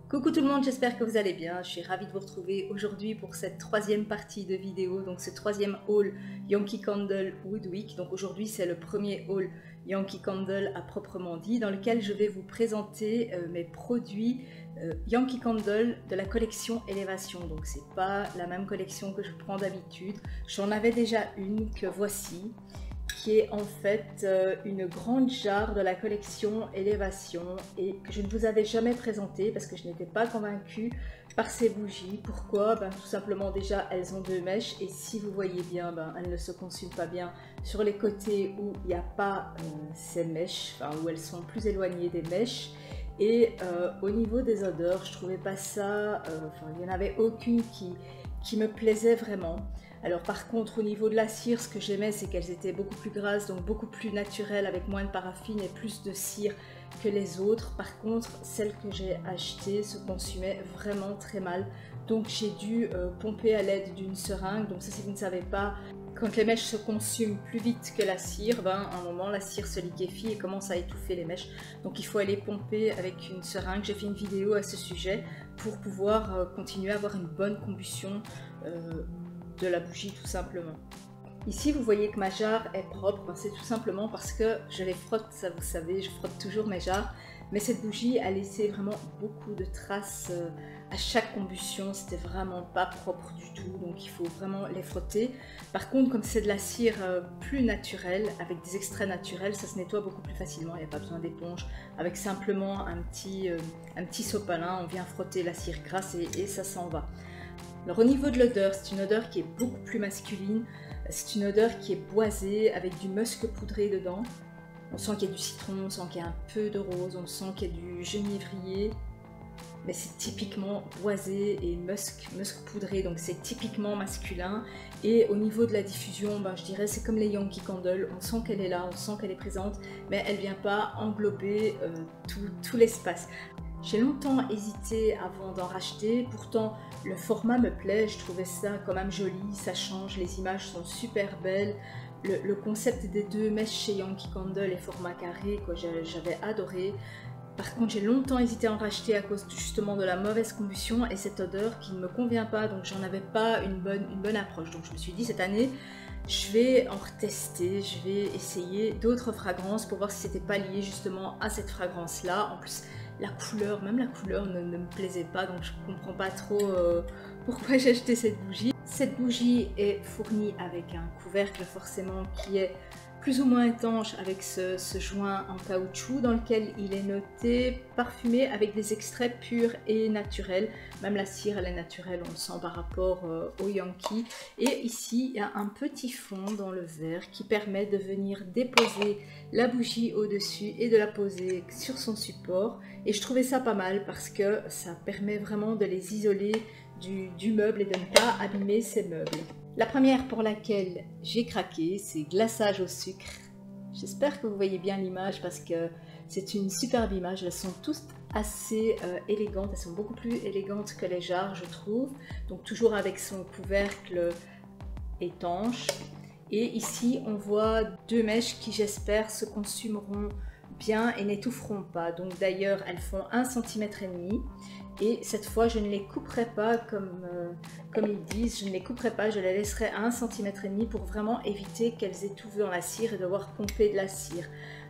Coucou tout le monde, j'espère que vous allez bien. Je suis ravie de vous retrouver aujourd'hui pour cette troisième partie de vidéo, donc ce troisième haul Yankee Candle Wood Week. Donc aujourd'hui c'est le premier haul Yankee Candle à proprement dit, dans lequel je vais vous présenter mes produits Yankee Candle de la collection Élévation. Donc c'est pas la même collection que je prends d'habitude. J'en avais déjà une que voici, qui est en fait une grande jarre de la collection Élévation et que je ne vous avais jamais présentée parce que je n'étais pas convaincue par ces bougies. Pourquoi? Tout simplement déjà elles ont deux mèches et si vous voyez bien, elles ne se consument pas bien sur les côtés où il n'y a pas ces mèches, où elles sont plus éloignées des mèches. Et au niveau des odeurs, je trouvais pas ça, il n'y en avait aucune qui me plaisait vraiment. Alors par contre au niveau de la cire, ce que j'aimais c'est qu'elles étaient beaucoup plus grasses, donc beaucoup plus naturelles, avec moins de paraffine et plus de cire que les autres. Par contre celles que j'ai achetées se consumaient vraiment très mal, donc j'ai dû pomper à l'aide d'une seringue. Donc ça, si vous ne savez pas, quand les mèches se consument plus vite que la cire, à un moment la cire se liquéfie et commence à étouffer les mèches, donc il faut aller pomper avec une seringue. J'ai fait une vidéo à ce sujet pour pouvoir continuer à avoir une bonne combustion de la bougie tout simplement. Ici vous voyez que ma jarre est propre, c'est tout simplement parce que je les frotte, ça vous savez, je frotte toujours mes jarres, mais cette bougie a laissé vraiment beaucoup de traces à chaque combustion, c'était vraiment pas propre du tout, donc il faut vraiment les frotter. Par contre comme c'est de la cire plus naturelle, avec des extraits naturels, ça se nettoie beaucoup plus facilement, il n'y a pas besoin d'éponge, avec simplement un petit sopalin, on vient frotter la cire grasse et ça s'en va. Alors au niveau de l'odeur, c'est une odeur qui est beaucoup plus masculine, c'est une odeur qui est boisée avec du musc poudré dedans. On sent qu'il y a du citron, on sent qu'il y a un peu de rose, on sent qu'il y a du genévrier, mais c'est typiquement boisé et musc poudré, donc c'est typiquement masculin. Et au niveau de la diffusion, je dirais c'est comme les Yankee Candle, on sent qu'elle est là, on sent qu'elle est présente, mais elle ne vient pas englober tout l'espace. J'ai longtemps hésité avant d'en racheter, pourtant le format me plaît, je trouvais ça quand même joli, ça change, les images sont super belles. Le concept des deux mèches chez Yankee Candle et format carré, j'avais adoré. Par contre j'ai longtemps hésité à en racheter à cause justement de la mauvaise combustion et cette odeur qui ne me convient pas, donc j'en avais pas une bonne approche. Donc je me suis dit cette année, je vais en retester, je vais essayer d'autres fragrances pour voir si c'était pas lié justement à cette fragrance là. En plus la couleur, même la couleur ne me plaisait pas, donc je comprends pas trop pourquoi j'ai acheté cette bougie. Cette bougie est fournie avec un couvercle forcément qui est plus ou moins étanche avec ce joint en caoutchouc dans lequel il est noté parfumé avec des extraits purs et naturels. Même la cire elle est naturelle, on le sent par rapport au Yankee. Et ici il y a un petit fond dans le verre qui permet de venir déposer la bougie au-dessus et de la poser sur son support. Et je trouvais ça pas mal parce que ça permet vraiment de les isoler du meuble et de ne pas abîmer ces meubles. La première pour laquelle j'ai craqué, c'est glaçage au sucre. J'espère que vous voyez bien l'image parce que c'est une superbe image. Elles sont toutes assez élégantes, elles sont beaucoup plus élégantes que les jarres je trouve. Donc toujours avec son couvercle étanche. Et ici on voit deux mèches qui j'espère se consumeront bien et n'étoufferont pas. Donc d'ailleurs elles font 1,5 cm et cette fois je ne les couperai pas comme ils disent, je ne les couperai pas, je les laisserai à 1,5 cm pour vraiment éviter qu'elles étouffent dans la cire et devoir pomper de la cire.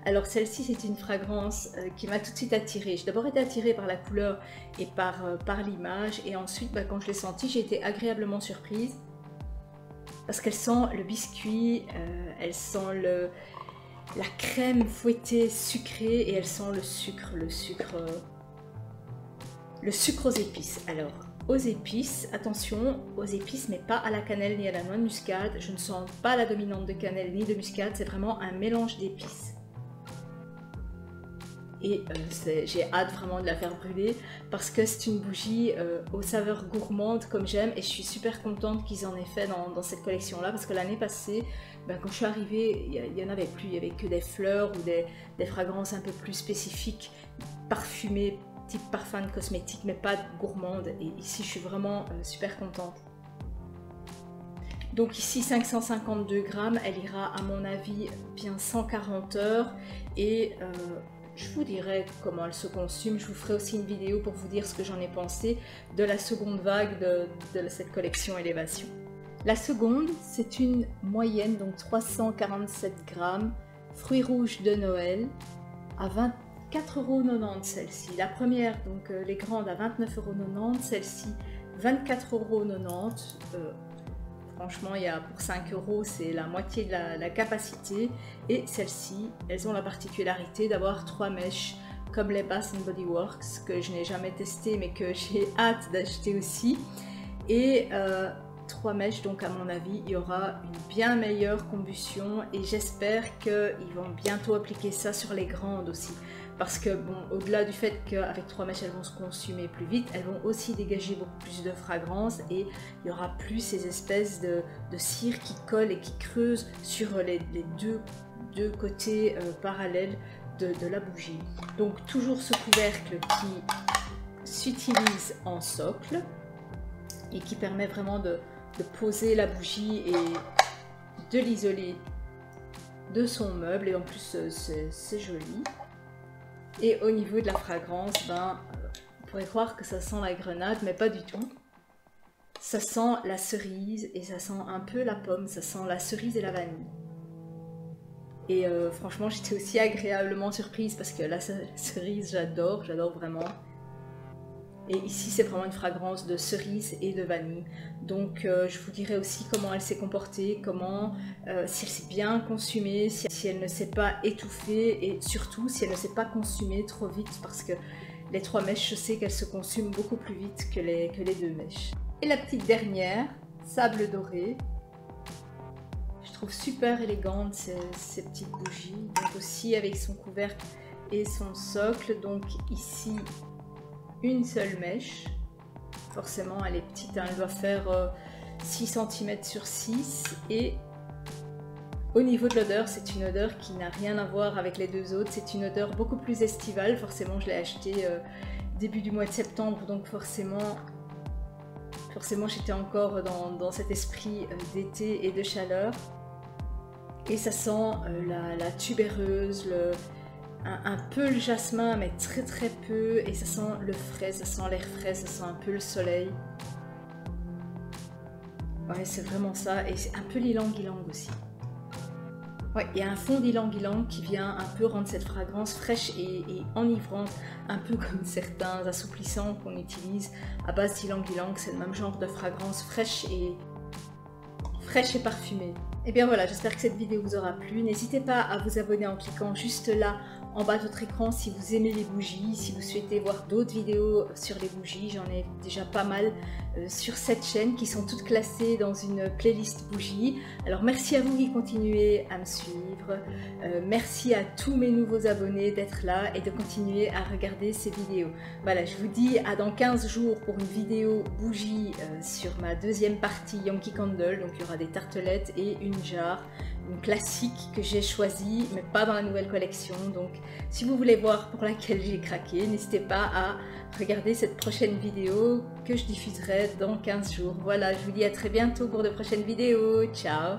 Alors celle-ci c'est une fragrance qui m'a tout de suite attirée. J'ai d'abord été attirée par la couleur et par l'image et ensuite quand je l'ai sentie j'ai été agréablement surprise parce qu'elle sent le biscuit, elle sent la crème fouettée sucrée et elle sent le sucre aux épices. Alors aux épices, attention aux épices mais pas à la cannelle ni à la noix de muscade, je ne sens pas la dominante de cannelle ni de muscade, c'est vraiment un mélange d'épices. Et j'ai hâte vraiment de la faire brûler parce que c'est une bougie aux saveurs gourmandes comme j'aime et je suis super contente qu'ils en aient fait dans cette collection là parce que l'année passée quand je suis arrivée il n'y en avait plus, il n'y avait que des fleurs ou des fragrances un peu plus spécifiques, parfumées, type parfum de cosmétique mais pas gourmande et ici je suis vraiment super contente. Donc ici 552 grammes, elle ira à mon avis bien 140 heures et je vous dirai comment elle se consume. Je vous ferai aussi une vidéo pour vous dire ce que j'en ai pensé de la seconde vague de cette collection Élévation. La seconde, c'est une moyenne, donc 347 grammes, fruits rouges de Noël, à 24,90 € celle-ci. La première, donc les grandes, à 29,90 €, celle-ci 24,90 €. Franchement, il y a pour 5 €, c'est la moitié de la capacité. Et celles-ci, elles ont la particularité d'avoir 3 mèches, comme les Bath & Body Works, que je n'ai jamais testé, mais que j'ai hâte d'acheter aussi. Et 3 mèches, donc à mon avis, il y aura une bien meilleure combustion. Et j'espère qu'ils vont bientôt appliquer ça sur les grandes aussi. Parce que, bon, au-delà du fait qu'avec 3 mèches, elles vont se consumer plus vite, elles vont aussi dégager beaucoup plus de fragrance et il n'y aura plus ces espèces de cire qui collent et qui creusent sur les deux côtés parallèles de la bougie. Donc, toujours ce couvercle qui s'utilise en socle et qui permet vraiment de poser la bougie et de l'isoler de son meuble. Et en plus, c'est joli. Et au niveau de la fragrance, on pourrait croire que ça sent la grenade, mais pas du tout. Ça sent la cerise et ça sent un peu la pomme, ça sent la cerise et la vanille. Et franchement, j'étais aussi agréablement surprise parce que la cerise, j'adore vraiment. Et ici, c'est vraiment une fragrance de cerise et de vanille. Donc, je vous dirai aussi comment elle s'est comportée, si elle s'est bien consumée, si elle ne s'est pas étouffée et surtout si elle ne s'est pas consumée trop vite parce que les 3 mèches, je sais qu'elles se consument beaucoup plus vite que les 2 mèches. Et la petite dernière, sable doré. Je trouve super élégante ces petites bougies. Donc aussi avec son couvercle et son socle. Donc ici, une seule mèche, forcément elle est petite, hein, elle doit faire 6 cm sur 6 et au niveau de l'odeur, c'est une odeur qui n'a rien à voir avec les deux autres, c'est une odeur beaucoup plus estivale, forcément je l'ai acheté début du mois de septembre, donc forcément j'étais encore dans cet esprit d'été et de chaleur et ça sent la tubéreuse, un peu le jasmin, mais très peu, et ça sent le frais, ça sent l'air frais, ça sent un peu le soleil. Ouais, c'est vraiment ça, et c'est un peu l'ylang-ylang aussi. Ouais, il y a un fond d'ylang-ylang qui vient un peu rendre cette fragrance fraîche et enivrante, un peu comme certains assouplissants qu'on utilise à base d'ylang-ylang, c'est le même genre de fragrance fraîche et parfumée. Et bien voilà, j'espère que cette vidéo vous aura plu. N'hésitez pas à vous abonner en cliquant juste là en bas de votre écran si vous aimez les bougies, si vous souhaitez voir d'autres vidéos sur les bougies. J'en ai déjà pas mal sur cette chaîne qui sont toutes classées dans une playlist bougies. Alors merci à vous qui continuez à me suivre. Merci à tous mes nouveaux abonnés d'être là et de continuer à regarder ces vidéos. Voilà, je vous dis à dans 15 jours pour une vidéo bougie sur ma deuxième partie Yankee Candle. Donc il y aura des tartelettes et une jarre, une classique que j'ai choisie mais pas dans la nouvelle collection. Donc si vous voulez voir pour laquelle j'ai craqué, n'hésitez pas à regarder cette prochaine vidéo que je diffuserai dans 15 jours. Voilà, je vous dis à très bientôt pour de prochaines vidéos. Ciao!